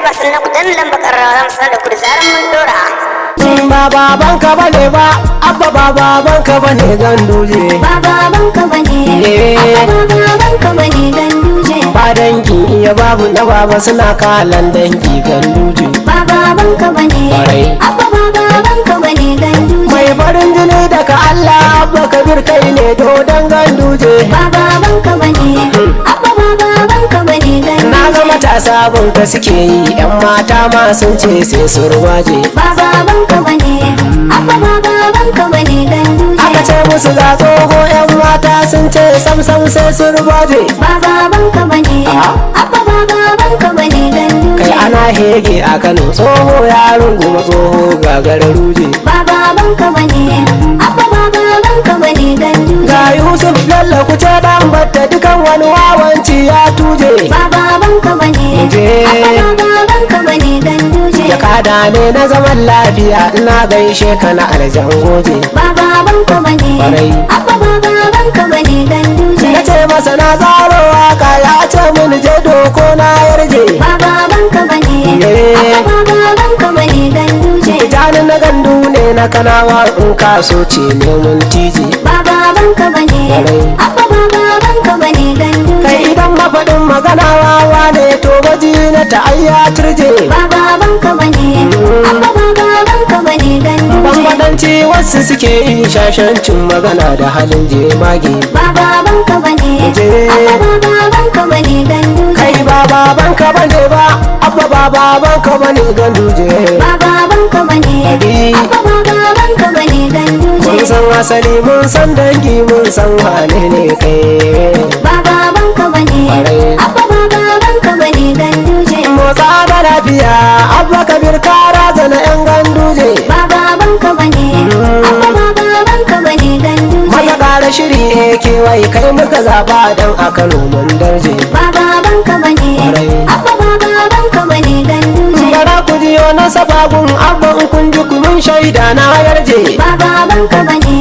ba sannan ku dan lamba karrawa mu sanar da ku da zaran mun dora. Ba babanka bane ba, abba ba babanka bane Ganduje. Ba babanka bane, abba ba babanka bane Ganduje. Ba dangi iya babu na baba suna kalan dangi Ganduje. Ba babanka bane, abba ba babanka bane Ganduje. Mai farin jini daga Allah abba Kabir kai ne dodon Ganduje. Ba babanka bane, abba ba babanka bane Ganduje. Na ga matasa bunka suke yi, 'yan mata ma sun ce sai su ruwaje. Ba babanka bane, abba ba babanka bane Ganduje. Aka ce musu ga tsoho 'yan mata sun ce sam sam sai su ruwaje. Ba babanka bane, abba ba babanka bane Ganduje. Kai ana hege a Kano tsoho ya runguma tsoho gagarar ruje. Ba babanka bane, abba ba babanka bane Ganduje. Ga Yusuf Bello ku ce dan batta dukan wani wawanci ya tuje. Ba babanka bane, abba ba babanka bane Ganduje. Jakada ne na zaman lafiya ina gaishe ka na aljan goje. Ba babanka bane, abba ba babanka bane Ganduje. Na ce masa na zaro waka ya ce mun je doko na yarje. Ba babanka bane, abba ba babanka bane Ganduje. Jani na gandu ne na Kanawa in kaso ce ne mun tije. Ba babanka bane, abba ba babanka bane Ganduje. Kai idan mafaɗin magana wawa ne to baji na ta ayya turje. Ba babanka bane, abba ba babanka bane Ganduje. Bambadanci wasu suke yin shashancin magana da halin jemage. Ba babanka bane, abba ba babanka bane Ganduje. Kai ba babanka bane ba, abba ba babanka bane Ganduje. Ba babanka bane, abba ba babanka bane Ganduje. Mun san asali mun san dangi mun san wane ne kai. Ba babanka bane, abba ba babanka bane Ganduje. Motsa da lafiya abba Kabir kara zana 'yan Ganduje. Ba babanka bane, abba ba babanka bane Ganduje. Maza ƙara shiri kewaye kai muka zaɓa don a Kano mun darje. Ba babanka bane, abba ba babanka bane Ganduje. Bara ku jiyo na sabagun abba in kun ji kun shaida na yarje. Ba babanka bane,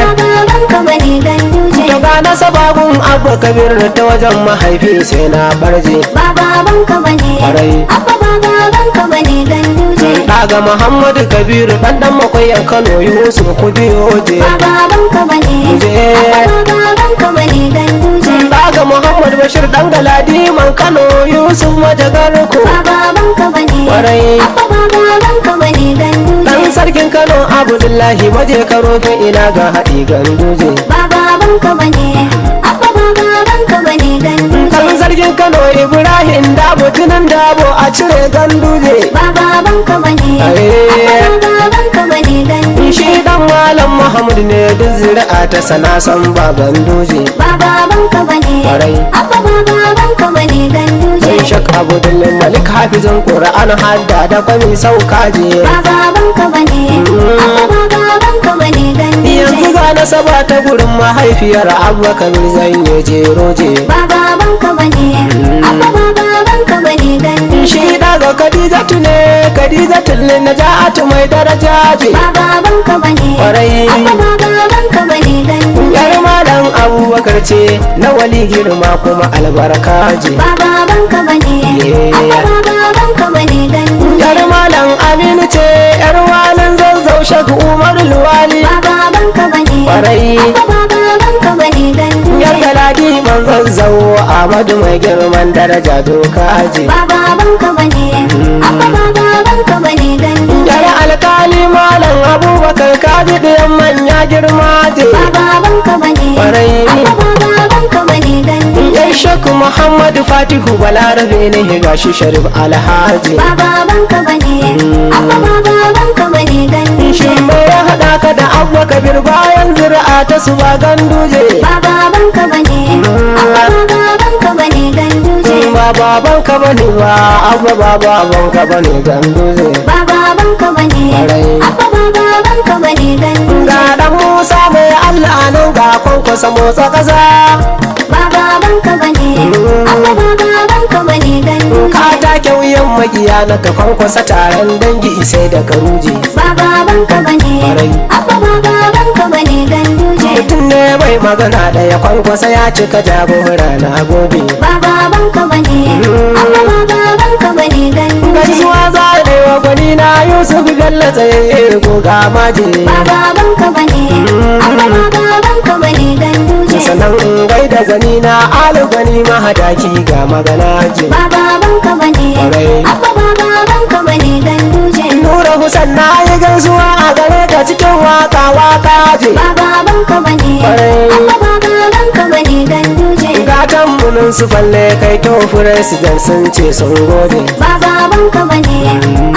abba ba babanka bane Ganduje. Daga na sabagun abba Kabir ta wajen mahaifi sai na barje. Ba babanka bane, abba ba babanka bane Ganduje. Daga Muhammadu Kabiru dan makoyan Kano Yusuf ku biyo je. Ba babanka bane, abba ba babanka bane Ganduje. Daga Muhammad Bashir dan Galadiman Kano Yusuf Majagarku. Ba babanka bane, abba ba babanka bane Ganduje. Dan sarkin Kano Abdullahi waje karo fa ina ga haɗi Ganduje. Ba babanka bane, abba ba babanka bane Ganduje. Dan sarkin Kano Ibrahim Dabo tunan Dabo a cire Ganduje. Ba babanka bane, abba ba babanka bane Ganduje. Shi dan Malam Muhammad ne duk zuri'a ta sana san ba Ganduje. Ba babanka bane, abba ba babanka bane Ganduje. Dan Shak Abdullahi Malik hafizan Qur'an hadda da kwami sauka je. Ba babanka bane, abba ba babanka bane Ganduje. Yanzu ga nasaba ta gurin mahaifiyar Abba Kabir zan yi jeroje. Ba babanka bane, abba ba babanka bane Ganduje. Shi daga Khadijatu ne Khadijatu ne Najatu mai daraja je. Ba babanka bane, abba ba babanka bane Ganduje. Yar malam Abubakar ce na wali girma kuma albarka je. Ba babanka bane, abba ba babanka bane Ganduje. Yar malam Aminu ce yar malam Zazzau Shek Umar Luwali. Ba babanka bane, abba ba babanka bane Ganduje. Yar Galadi man Zazzau Ahmadu mai girman daraja doka je. Ba babanka bane, abba ba babanka bane Ganduje. Yar alkali malam Abubakar kaji ɗayan manya girma je. Ba babanka bane, abba ba babanka bane Ganduje. Yan Shek Muhammadu Fatihu Balarabe ne gashi Sharif Alhaji. Ba babanka bane, abba ba babanka bane Ganduje. Shin me ya haɗa ka da Abba Kabir bayan zuri'a ta su ba Ganduje? Ba babanka bane, abba ba babanka bane Ganduje. Ba babanka bane ba Abba ba babanka bane Ganduje. Ba babanka bane, abba ba babanka bane Ganduje. Ga dan Musa mai Allah nan ga kwankwasa motsa ƙasa. Ba babanka bane, abba ba babanka bane Ganduje. Ka take wuyan magiya na ka kwankwasa taron dangi sai da karuje. Ba babanka bane, abba ba babanka bane Ganduje. Mutum ne bai magana da ya kwankwasa ya cika jagora na gode. Ba babanka bane, abba ba babanka bane Ganduje. Yusuf Bello tsaye ko ga maje ba babanka bane abba ba babanka bane ganduje sanan gai da gani na alu gani mahadaki ga magana je ba babanka bane abba ba babanka bane ganduje Nura Husan na yi gaisuwa a gare ka cikin waka je ba babanka bane abba ba babanka bane ganduje gatan munin su falle kai to president sun ce sun gode ba babanka bane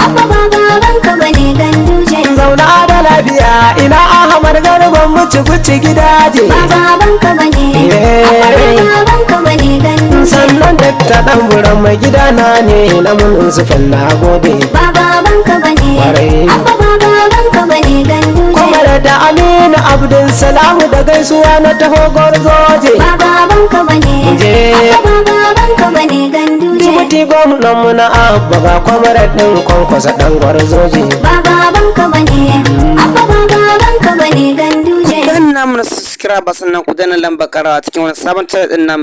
abba ba babanka bane ganduje zauna da lafiya ina Ahmad garban muci guci gidaje ba babanka bane abba ba babanka bane ganduje sannan da ta dan buran mai gidana ne na munin su falla gode ba babanka bane abba ba babanka bane ganduje kuma da Aminu Abdul Salamu da gaisuwa na taho gorzoje ba babanka bane abba ba babanka bane ganduje Jibuti gwamnan mu na abba ga kwamarar din kwankwasa dan gwarzoje ba babanka bane abba ba babanka bane ganduje Dan namu na subscribe sannan ku danna lambar karawa cikin wani sabon tare din namu